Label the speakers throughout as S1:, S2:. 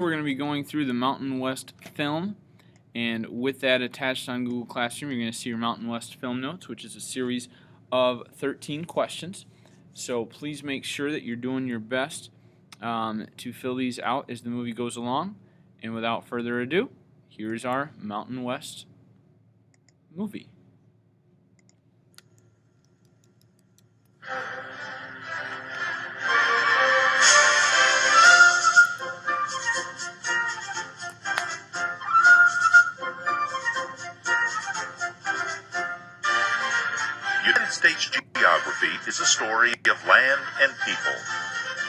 S1: We're going to be going through the Mountain West film, and with that attached on Google Classroom, you're going to see your Mountain West film notes, which is a series of 13 questions. So please make sure that you're doing your best to fill these out as the movie goes along. And without further ado, here's our Mountain West movie.
S2: United States geography is a story of land and people.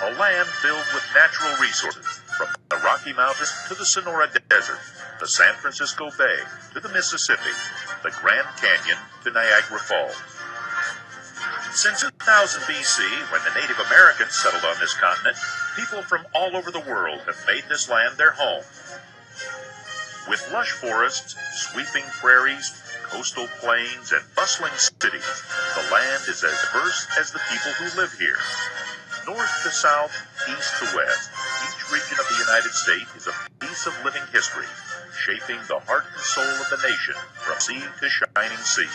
S2: A land filled with natural resources, from the Rocky Mountains to the Sonora Desert, the San Francisco Bay to the Mississippi, the Grand Canyon to Niagara Falls. Since 2000 BC, when the Native Americans settled on this continent, people from all over the world have made this land their home. With lush forests, sweeping prairies, coastal plains, and bustling cities, the land is as diverse as the people who live here. North to south, east to west, each region of the United States is a piece of living history, shaping the heart and soul of the nation from sea to shining sea.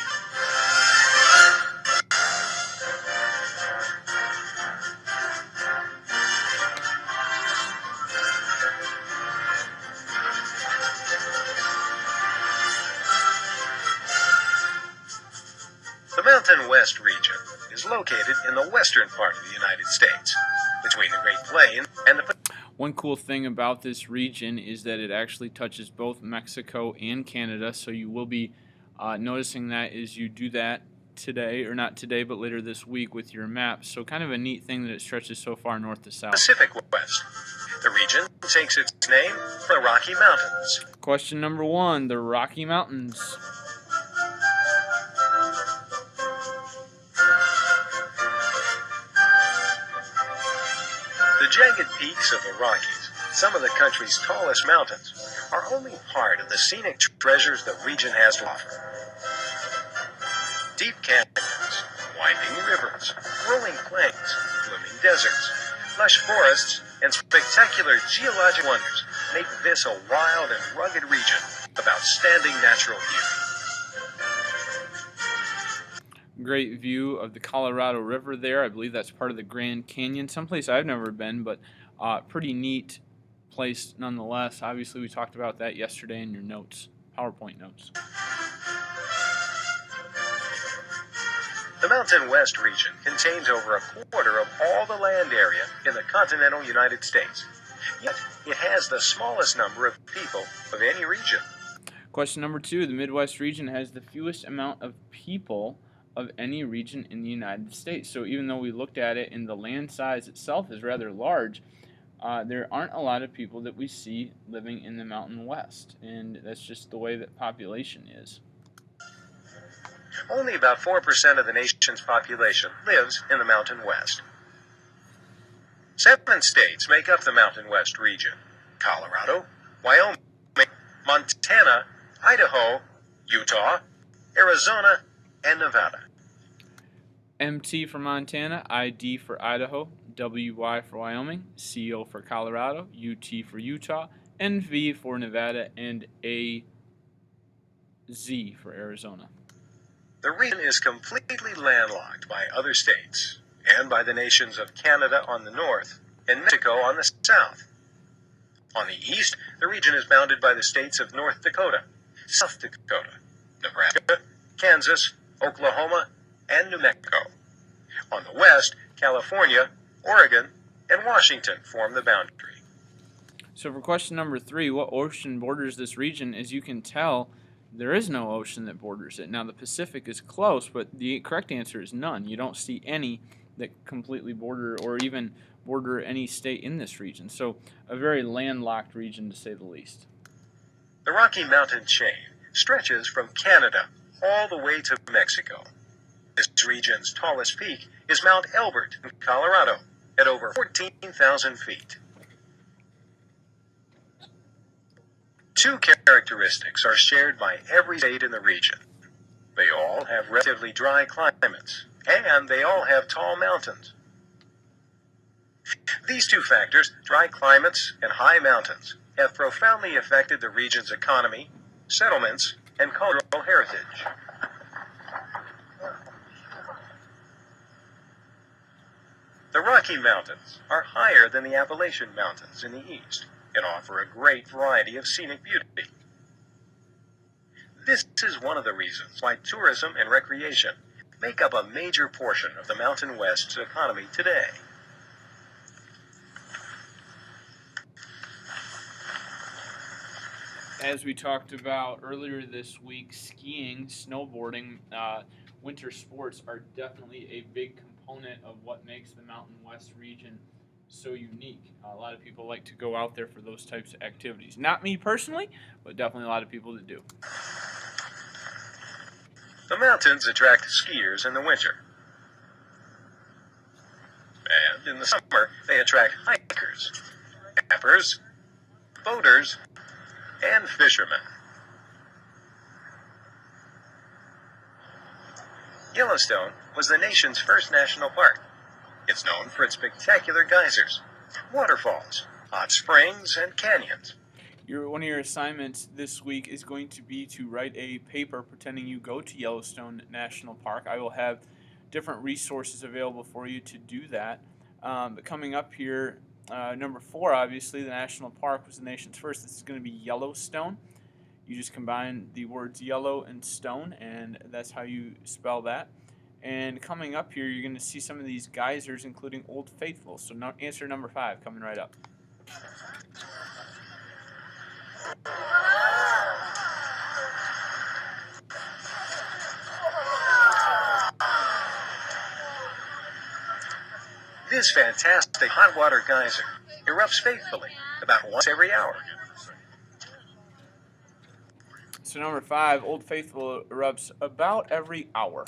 S3: The Mountain West region is located in the western part of the United States, between the Great Plains and the...
S1: One cool thing about this region is that it actually touches both Mexico and Canada, so you will be noticing that as you do that today, or not today, but later this week with your map. So kind of a neat thing that it stretches so far north to south.
S3: Pacific West. The region takes its name from the Rocky Mountains.
S1: Question number 1, the Rocky Mountains.
S3: The jagged peaks of the Rockies, some of the country's tallest mountains, are only part of the scenic treasures the region has to offer. Deep canyons, winding rivers, rolling plains, blooming deserts, lush forests, and spectacular geologic wonders make this a wild and rugged region of outstanding natural beauty.
S1: Great view of the Colorado River there. I believe that's part of the Grand Canyon, someplace I've never been, but pretty neat place nonetheless. Obviously, we talked about that yesterday in your notes, PowerPoint notes.
S3: The Mountain West region contains over a quarter of all the land area in the continental United States. Yet, it has the smallest number of people of any region.
S1: Question number 2, the Midwest region has the fewest amount of people of any region in the United States. So even though we looked at it and the land size itself is rather large, there aren't a lot of people that we see living in the Mountain West, and that's just the way that population is.
S3: Only about 4% of the nation's population lives in the Mountain West. 7 states make up the Mountain West region: Colorado, Wyoming, Montana, Idaho, Utah, Arizona, and Nevada.
S1: MT for Montana, ID for Idaho, WY for Wyoming, CO for Colorado, UT for Utah, NV for Nevada, and AZ for Arizona.
S3: The region is completely landlocked by other states and by the nations of Canada on the north and Mexico on the south. On the east, the region is bounded by the states of North Dakota, South Dakota, Nebraska, Kansas, Oklahoma, and New Mexico. On the west, California, Oregon, and Washington form the boundary.
S1: So for question number 3, what ocean borders this region? As you can tell, there is no ocean that borders it. Now the Pacific is close, but the correct answer is none. You don't see any that completely border or even border any state in this region. So a very landlocked region to say the least.
S3: The Rocky Mountain chain stretches from Canada all the way to Mexico. This region's tallest peak is Mount Elbert in Colorado at over 14,000 feet. 2 characteristics are shared by every state in the region. They all have relatively dry climates, and they all have tall mountains. These 2 factors, dry climates and high mountains, have profoundly affected the region's economy, settlements, and cultural heritage. The Rocky Mountains are higher than the Appalachian Mountains in the east and offer a great variety of scenic beauty. This is one of the reasons why tourism and recreation make up a major portion of the Mountain West's economy today.
S1: As we talked about earlier this week, skiing, snowboarding, winter sports are definitely a big component of what makes the Mountain West region so unique. A lot of people like to go out there for those types of activities. Not me personally, but definitely a lot of people that do.
S3: The mountains attract skiers in the winter. And in the summer, they attract hikers, campers, boaters, and fishermen. Yellowstone was the nation's first national park. It's known for its spectacular geysers, waterfalls, hot springs, and canyons.
S1: One of your assignments this week is going to be to write a paper pretending you go to Yellowstone National Park. I will have different resources available for you to do that. But coming up here, number 4, obviously, the national park was the nation's first. This is going to be Yellowstone. You just combine the words yellow and stone, and that's how you spell that. And coming up here, you're going to see some of these geysers, including Old Faithful. So answer number 5 coming right up.
S3: This fantastic hot water geyser erupts faithfully about once every hour.
S1: So number 5, Old Faithful erupts about every hour.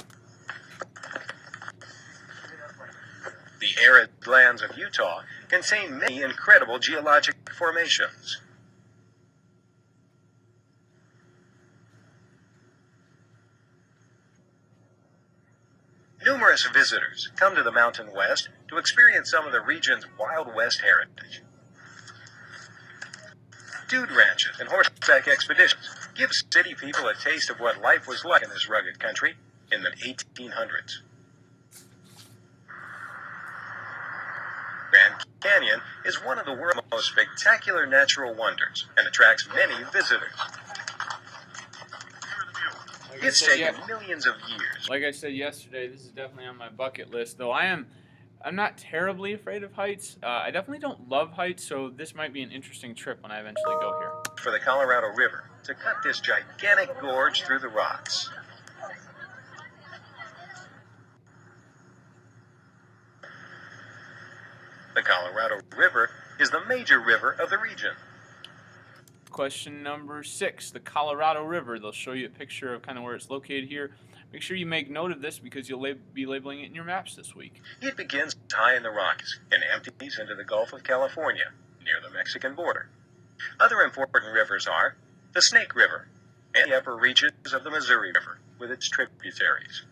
S3: The arid lands of Utah contain many incredible geologic formations. Numerous visitors come to the Mountain West to experience some of the region's Wild West heritage. Dude ranches and horseback expeditions give city people a taste of what life was like in this rugged country in the 1800s. Grand Canyon is one of the world's most spectacular natural wonders and attracts many visitors. It's taken millions of years.
S1: Like I said yesterday, this is definitely on my bucket list, though I'm not terribly afraid of heights. I definitely don't love heights, so this might be an interesting trip when I eventually go here.
S3: For the Colorado River to cut this gigantic gorge through the rocks. The Colorado River is the major river of the region.
S1: Question number 6, the Colorado River. They'll show you a picture of kind of where it's located here. Make sure you make note of this because you'll be labeling it in your maps this week.
S3: It begins high in the Rockies and empties into the Gulf of California, near the Mexican border. Other important rivers are the Snake River and the upper reaches of the Missouri River with its tributaries.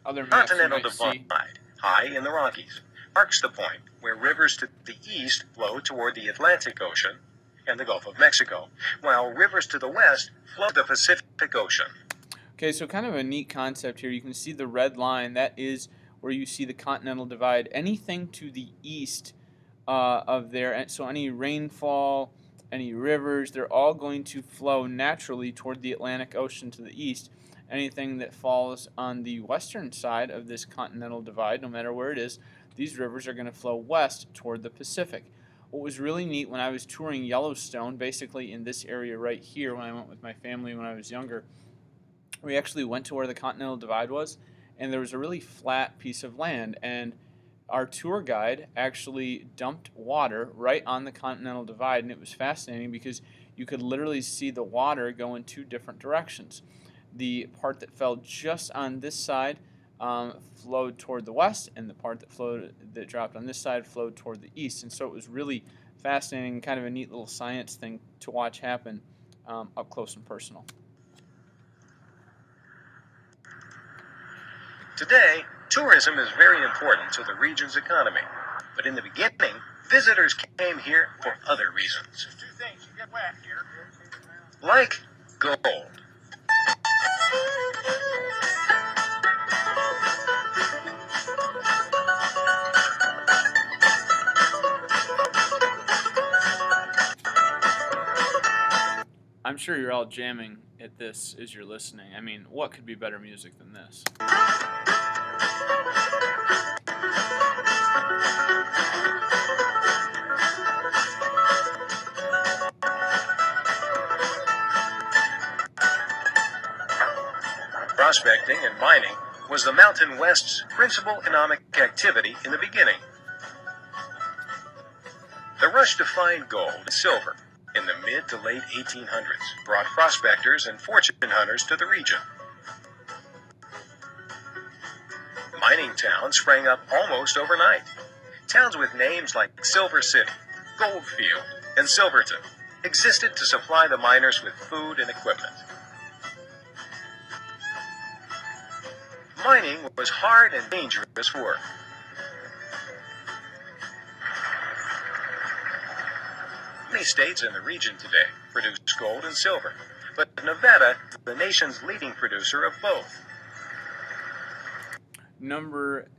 S1: Other maps
S3: Continental
S1: you might
S3: Divide, high in the Rockies, marks the point where rivers to the east flow toward the Atlantic Ocean and the Gulf of Mexico, while rivers to the west flow to the Pacific Ocean.
S1: Okay, so kind of a neat concept here. You can see the red line. That is where you see the Continental Divide. Anything to the east of there, so any rainfall, any rivers, they're all going to flow naturally toward the Atlantic Ocean to the east. Anything that falls on the western side of this Continental Divide, no matter where it is, these rivers are going to flow west toward the Pacific. What was really neat when I was touring Yellowstone, basically in this area right here when I went with my family when I was younger, we actually went to where the Continental Divide was, and there was a really flat piece of land, and our tour guide actually dumped water right on the Continental Divide, and it was fascinating because you could literally see the water go in 2 different directions. The part that fell just on this side flowed toward the west, and the part that dropped on this side flowed toward the east. And so it was really fascinating, kind of a neat little science thing to watch happen up close and personal.
S3: Today, tourism is very important to the region's economy, but in the beginning, visitors came here for other reasons. Like gold.
S1: I'm sure you're all jamming at this as you're listening. I mean, what could be better music than this?
S3: Prospecting and mining was the Mountain West's principal economic activity in the beginning. The rush to find gold and silver in the mid to late 1800s brought prospectors and fortune hunters to the region. Mining towns sprang up almost overnight. Towns with names like Silver City, Goldfield, and Silverton existed to supply the miners with food and equipment. Mining was hard and dangerous work. Many states in the region today produce gold and silver, but Nevada is the nation's leading producer of both.
S1: Number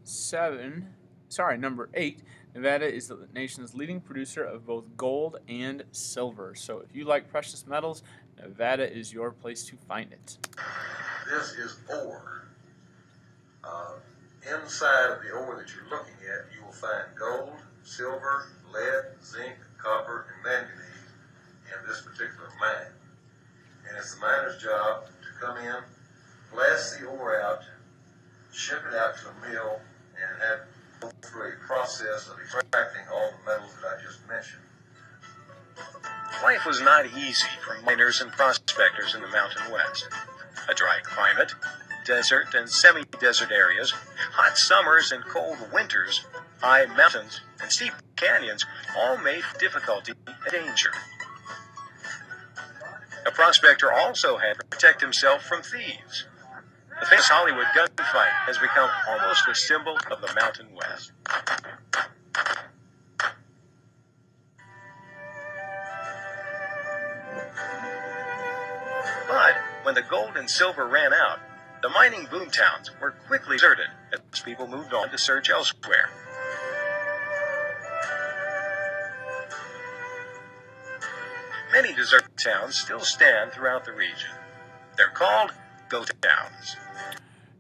S1: 8, Nevada is the nation's leading producer of both gold and silver. So if you like precious metals, Nevada is your place to find it.
S4: This is ore. Inside of the ore that you're looking at, you will find gold, silver, lead, zinc, copper, and manganese in this particular mine. And it's the miner's job to come in, blast the ore out, ship it out to a mill, and have it go through a process of extracting all the metals that I just mentioned.
S3: Life was not easy for miners and prospectors in the Mountain West. A dry climate, desert and semi-desert areas, hot summers and cold winters, high mountains and steep canyons all made difficulty a danger. A prospector also had to protect himself from thieves. The famous Hollywood gunfight has become almost a symbol of the Mountain West. But when the gold and silver ran out, the mining boomtowns were quickly deserted as people moved on to search elsewhere. Many desert towns still stand throughout the region. They're called ghost towns.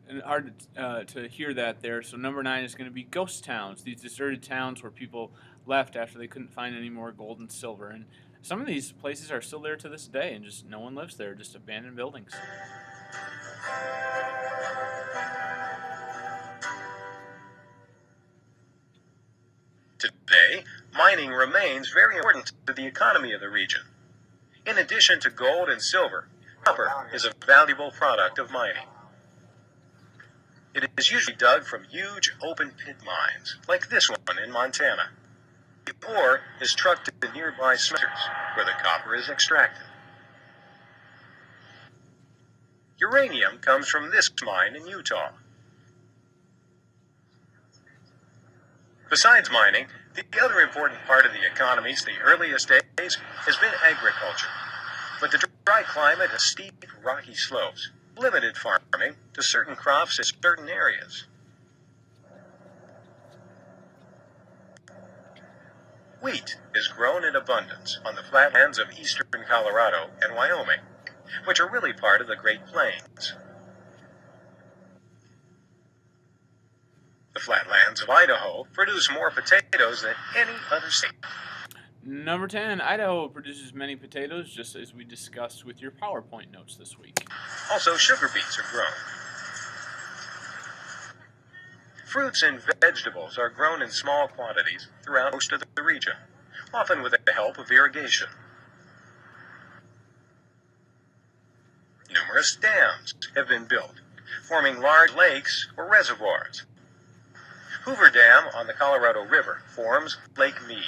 S1: And hard to hear that there. So number 9 is going to be ghost towns. These deserted towns where people left after they couldn't find any more gold and silver. And some of these places are still there to this day, and just no one lives there, just abandoned buildings.
S3: Today, mining remains very important to the economy of the region. In addition to gold and silver, copper is a valuable product of mining. It is usually dug from huge open pit mines, like this one in Montana. The ore is trucked to nearby smelters, where the copper is extracted. Uranium comes from this mine in Utah. Besides mining, the other important part of the economy since the earliest days has been agriculture. But the dry climate and steep, rocky slopes limited farming to certain crops in certain areas. Wheat is grown in abundance on the flatlands of eastern Colorado and Wyoming, which are really part of the Great Plains. The flatlands of Idaho produce more potatoes than any other state.
S1: Number 10, Idaho produces many potatoes, just as we discussed with your PowerPoint notes this week.
S3: Also, sugar beets are grown. Fruits and vegetables are grown in small quantities throughout most of the region, often with the help of irrigation. Numerous dams have been built, forming large lakes or reservoirs. Hoover Dam on the Colorado River forms Lake Mead.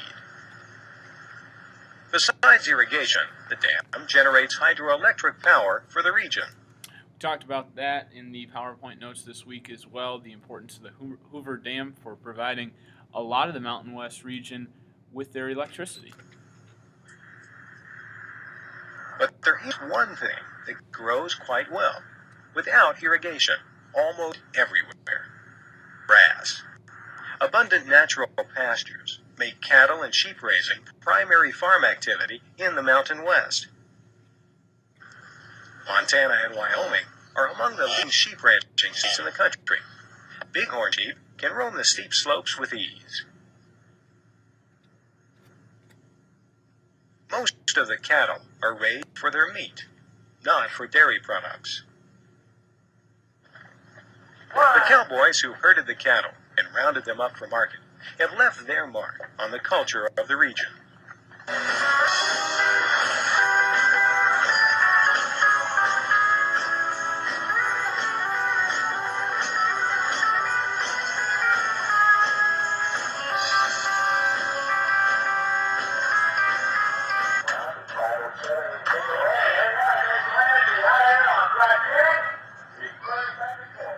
S3: Besides irrigation, the dam generates hydroelectric power for the region.
S1: We talked about that in the PowerPoint notes this week as well, the importance of the Hoover Dam for providing a lot of the Mountain West region with their electricity.
S3: But there is one thing that grows quite well, without irrigation, almost everywhere: grass. Abundant natural pastures make cattle and sheep raising primary farm activity in the Mountain West. Montana and Wyoming are among the leading sheep ranching states in the country. Bighorn sheep can roam the steep slopes with ease. Most of the cattle are raised for their meat, not for dairy products. The cowboys who herded the cattle and rounded them up for market have left their mark on the culture of the region.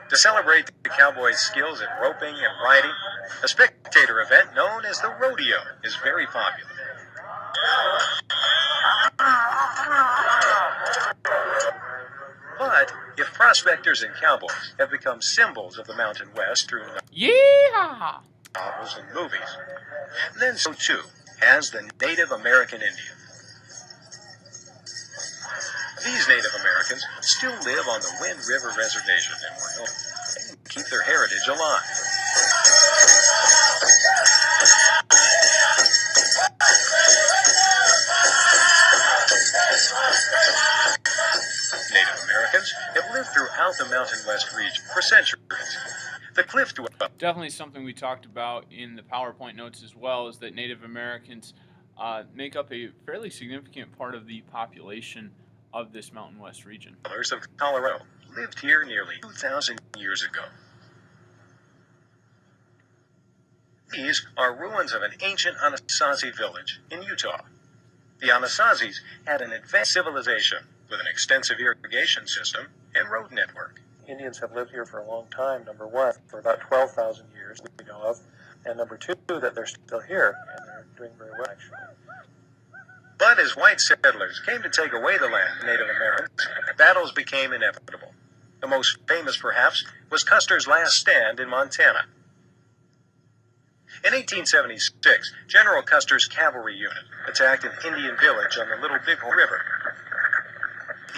S3: To celebrate the cowboys' skills at roping and riding, a spectator event known as the rodeo is very popular. But if prospectors and cowboys have become symbols of the Mountain West through
S1: Yeah!
S3: novels and movies, then so too has the Native American Indian. These Native Americans still live on the Wind River Reservation in Wyoming and keep their heritage alive. Native Americans have lived throughout the Mountain West region for centuries. The cliff dwellers
S1: Definitely something we talked about in the PowerPoint notes as well is that Native Americans make up a fairly significant part of the population of this Mountain West region.
S3: of Colorado lived here nearly 2,000 years ago. These are ruins of an ancient Anasazi village in Utah. The Anasazis had an advanced civilization with an extensive irrigation system and road network.
S5: Indians have lived here for a long time, number one, for about 12,000 years that we know of, and number two, that they're still here, and they're doing very well, actually.
S3: But as white settlers came to take away the land of Native Americans, battles became inevitable. The most famous, perhaps, was Custer's last stand in Montana. In 1876, General Custer's cavalry unit attacked an Indian village on the Little Bighorn River.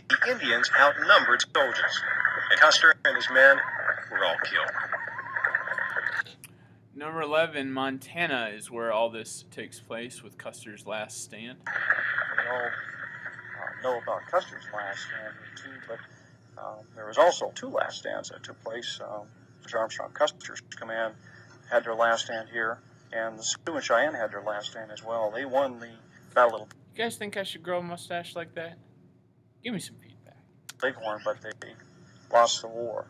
S3: The Indians outnumbered soldiers, and Custer and his men were all killed.
S1: Number 11, Montana is where all this takes place with Custer's last stand.
S5: We all know about Custer's last stand here too, but there was also two last stands that took place. Armstrong Custer's command had their last stand here, and the Sioux and Cheyenne had their last stand as well. They won the Battle of
S1: You guys think I should grow a mustache like that? Give me some feedback.
S5: Bighorn, but they lost the war.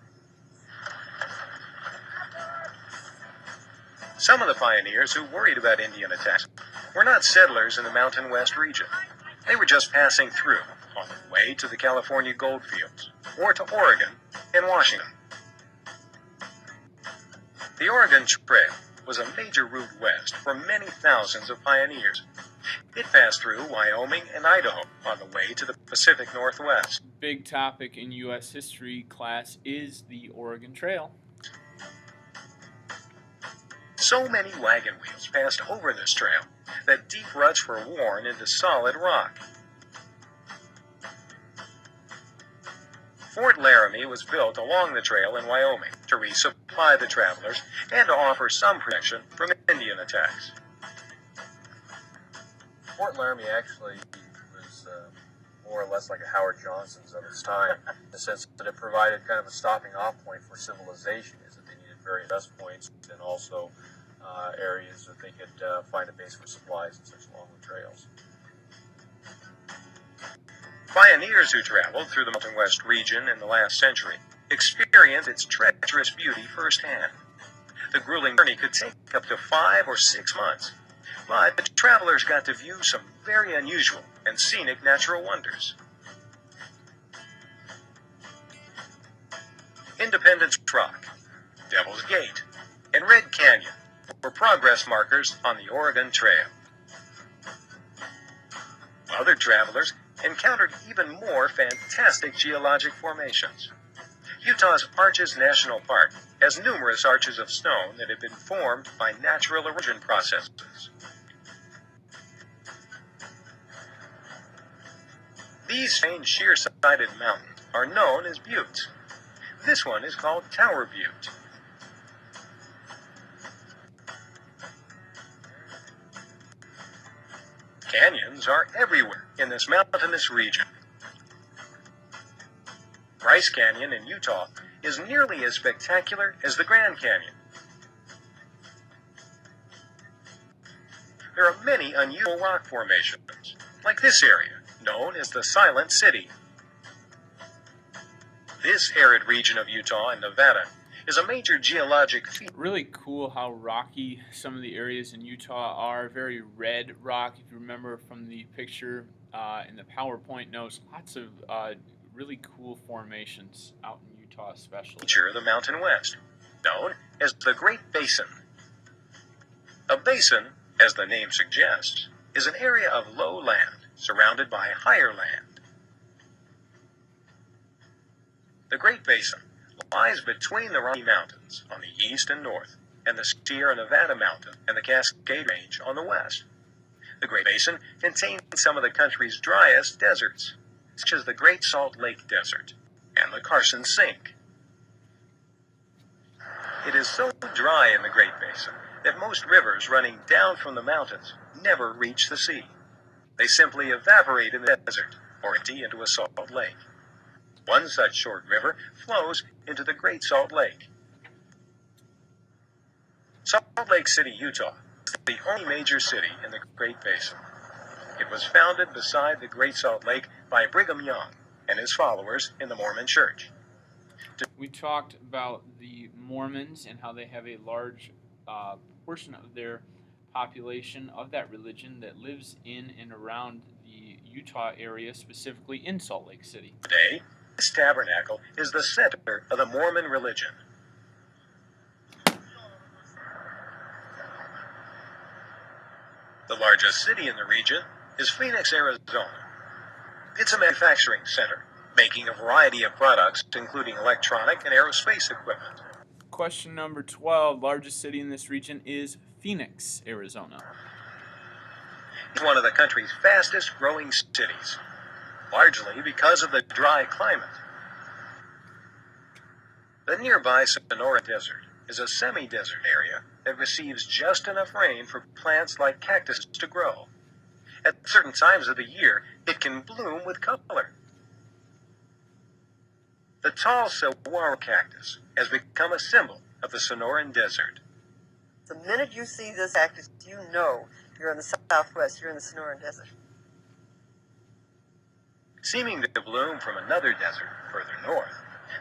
S3: Some of the pioneers who worried about Indian attacks were not settlers in the Mountain West region. They were just passing through on their way to the California gold fields, or to Oregon and Washington. The Oregon Trail was a major route west for many thousands of pioneers. It passed through Wyoming and Idaho on the way to the Pacific Northwest.
S1: Big topic in U.S. history class is the Oregon Trail.
S3: So many wagon wheels passed over this trail that deep ruts were worn into solid rock. Fort Laramie was built along the trail in Wyoming to resupply the travelers and to offer some protection from Indian attacks.
S6: Fort Laramie actually was more or less like a Howard Johnson's of its time, in the sense that it provided kind of a stopping off point for civilization, is that they needed various rest points and also areas that they could find a base for supplies and such along the trails.
S3: Pioneers who traveled through the Mountain West region in the last century experienced its treacherous beauty firsthand. The grueling journey could take up to 5 or 6 months, but the travelers got to view some very unusual and scenic natural wonders. Independence Rock, Devil's Gate, and Red Canyon were progress markers on the Oregon Trail. Other travelers encountered even more fantastic geologic formations. Utah's Arches National Park has numerous arches of stone that have been formed by natural erosion processes. These strange sheer-sided mountains are known as buttes. This one is called Tower Butte. Canyons are everywhere in this mountainous region. Bryce Canyon in Utah is nearly as spectacular as the Grand Canyon. There are many unusual rock formations, like this area, known as the Silent City. This arid region of Utah and Nevada is a major geologic feature.
S1: Really cool how rocky some of the areas in Utah are. Very red rock, if you remember from the picture in the PowerPoint notes. Lots of really cool formations out in Utah especially.
S3: Feature of the Mountain West, known as the Great Basin. A basin, as the name suggests, is an area of low land surrounded by higher land. The Great Basin lies between the Rocky Mountains on the east and north, and the Sierra Nevada Mountain and the Cascade Range on the west. The Great Basin contains some of the country's driest deserts, such as the Great Salt Lake Desert and the Carson Sink. It is so dry in the Great Basin that most rivers running down from the mountains never reach the sea. They simply evaporate in the desert or empty into a salt lake. One such short river flows into the Great Salt Lake. Salt Lake City, Utah, is the only major city in the Great Basin. It was founded beside the Great Salt Lake by Brigham Young and his followers in the Mormon Church.
S1: We talked about the Mormons and how they have a large portion of their population of that religion that lives in and around the Utah area, specifically in Salt Lake City.
S3: Today, this tabernacle is the center of the Mormon religion. The largest city in the region is Phoenix, Arizona. It's a manufacturing center, making a variety of products, including electronic and aerospace equipment.
S1: Question number 12. Largest city in this region is Phoenix, Arizona.
S3: It's one of the country's fastest growing cities, largely because of the dry climate. The nearby Sonora Desert is a semi-desert area that receives just enough rain for plants like cactus to grow. At certain times of the year, it can bloom with color. The tall saguaro cactus has become a symbol of the Sonoran Desert.
S7: The minute you see this cactus, you know you're in the Southwest, you're in the Sonoran Desert.
S3: Seeming to bloom from another desert further north,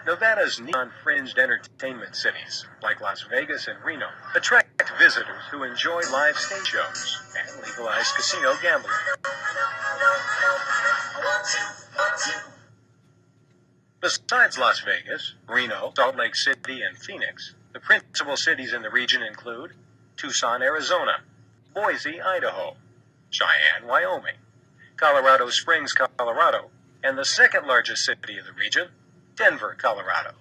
S3: Nevada's neon-fringed entertainment cities, like Las Vegas and Reno, attract visitors who enjoy live stage shows and legalized casino gambling. Besides Las Vegas, Reno, Salt Lake City, and Phoenix, the principal cities in the region include Tucson, Arizona, Boise, Idaho, Cheyenne, Wyoming, Colorado Springs, Colorado, and the second largest city of the region, Denver, Colorado.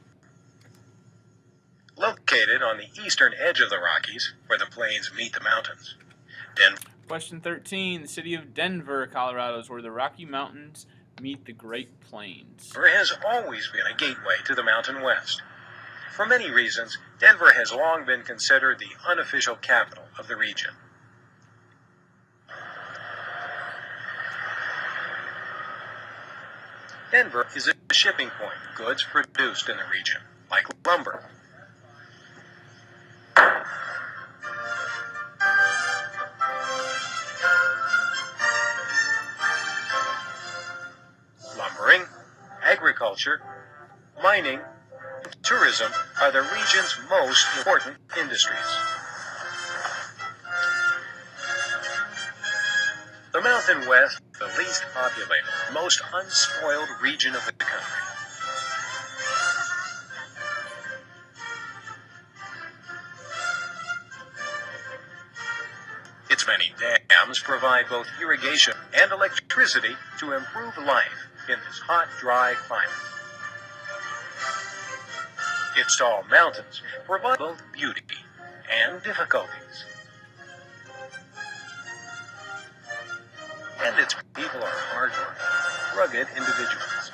S3: Located on the eastern edge of the Rockies, where the plains meet the mountains,
S1: Question 13. The city of Denver, Colorado is where the Rocky Mountains meet the Great Plains.
S3: Denver has always been a gateway to the Mountain West. For many reasons, Denver has long been considered the unofficial capital of the region. Denver is a shipping point for goods produced in the region, like lumber. Lumbering, agriculture, mining, and tourism are the region's most important industries. The Mountain West, the least populated, most unspoiled region of the country. Its many dams provide both irrigation and electricity to improve life in this hot, dry climate. Its tall mountains provide both beauty and difficulties. And its people are hardworking, rugged individuals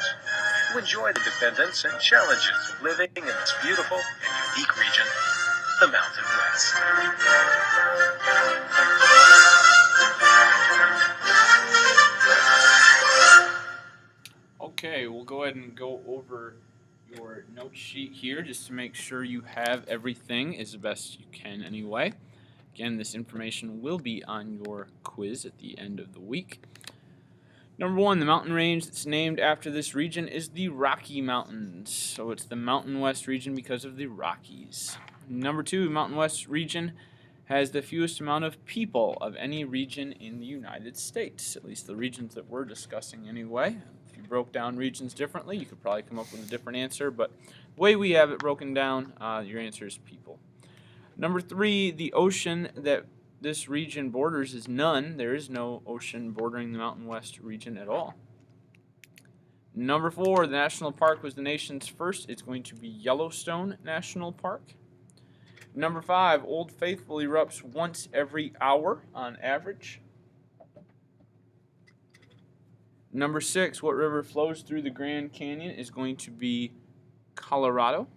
S3: who enjoy the independence and challenges of living in this beautiful and unique region, the Mountain West.
S1: Okay, we'll go ahead and go over your note sheet here just to make sure you have everything as best you can anyway. Again, this information will be on your quiz at the end of the week. Number 1, the mountain range that's named after this region is the Rocky Mountains. So it's the Mountain West region because of the Rockies. Number 2, Mountain West region has the fewest amount of people of any region in the United States, at least the regions that we're discussing anyway. If you broke down regions differently, you could probably come up with a different answer, but the way we have it broken down, your answer is people. Number 3, the ocean that this region borders is none. There is no ocean bordering the Mountain West region at all. Number 4, the national park was the nation's first. It's going to be Yellowstone National Park. Number 5, Old Faithful erupts once every hour on average. Number 6, what river flows through the Grand Canyon is going to be Colorado.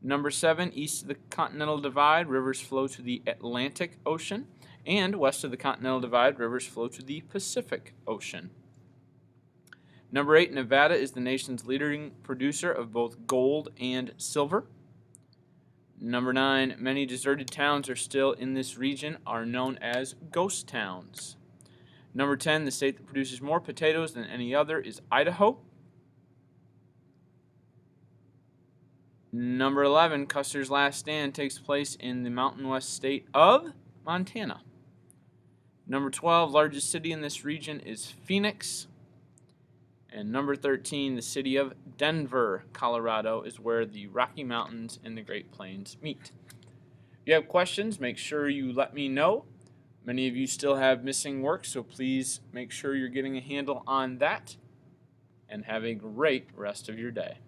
S1: Number 7, east of the Continental Divide, rivers flow to the Atlantic Ocean. And west of the Continental Divide, rivers flow to the Pacific Ocean. Number 8, Nevada is the nation's leading producer of both gold and silver. Number 9, many deserted towns are still in this region are known as ghost towns. Number 10, the state that produces more potatoes than any other is Idaho. Number 11, Custer's last stand takes place in the Mountain West state of Montana. Number 12, largest city in this region is Phoenix. And number 13, the city of Denver, Colorado, is where the Rocky Mountains and the Great Plains meet. If you have questions, make sure you let me know. Many of you still have missing work, so please make sure you're getting a handle on that. And have a great rest of your day.